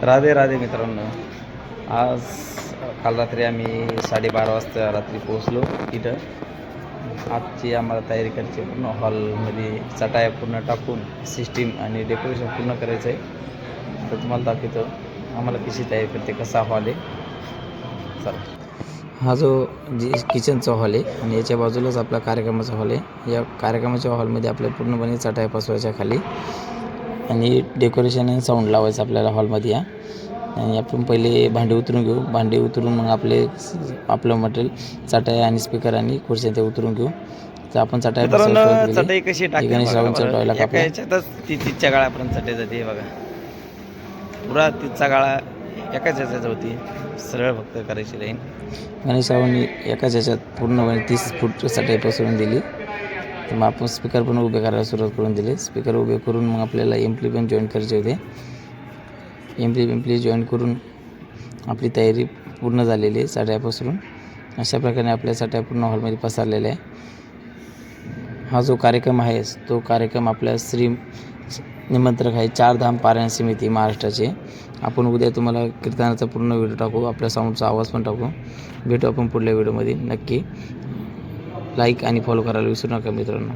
राधे राधे मित्रांनो. आज काल रात्री आम्ही 12:30 वाजता रात्री पोहोचलो इथं. आजची आम्हाला तयारी करायची पूर्ण हॉलमध्ये चटाया पूर्ण टाकून सिस्टीम आणि डेकोरेशन पूर्ण करायचं आहे. तर तुम्हाला दाखवतो आम्हाला कशी तयारी करते, कसा हॉल आहे. चला, हा जो किचनचा हॉल आहे आणि याच्या बाजूलाच आपला कार्यक्रमाचा हॉल आहे. या कार्यक्रमाच्या हॉलमध्ये आपल्या पूर्णपणे चटाया पसवायच्या खाली आणि डेकोरेशन आणि साऊंड लावायचं आपल्याला हॉलमध्ये. आणि आपण पहिले भांडे उतरून घेऊ. भांडे उतरून मग आपलं मटेरियल चटाया आणि स्पीकर आणि खुर्च्या ते उतरून घेऊ. तर आपण चटाई कशी टाकली गणेश रावांच्या टॉयला आपल्या याच्यातच तिच्या गाळापर्यंत चटाई जाते बघा. पुरा तिचा गाळा एकाच याच्यात होती, सरळ फक्त करायची लाईन. गणेश रावांनी एकाच याच्यात पूर्णपणे 30 फूट चटाई पसरून दिली. तर मग आपण स्पीकर पण उभे करायला सुरुवात करून दिली. स्पीकर उभे करून मग आपल्याला एम्प्ली पण जॉईन करायचे होते. एम्प्ली जॉईन करून आपली तयारी पूर्ण झालेली आहे चटाया पसरून. अशा प्रकारे आपल्या चटाया पूर्ण हॉलमध्ये पसरलेल्या आहे. हा जो कार्यक्रम आहे तो कार्यक्रम आपल्या श्री निमंत्रक आहे चारधाम पारायण समिती महाराष्ट्राचे. आपण उद्या तुम्हाला कीर्तनाचा पूर्ण व्हिडिओ टाकू, आपल्या साऊंडचा आवाज पण टाकू. भेटू आपण पुढल्या व्हिडिओमध्ये. नक्की लाईक आणि फॉलो करायला विसरू नका मित्रांनो.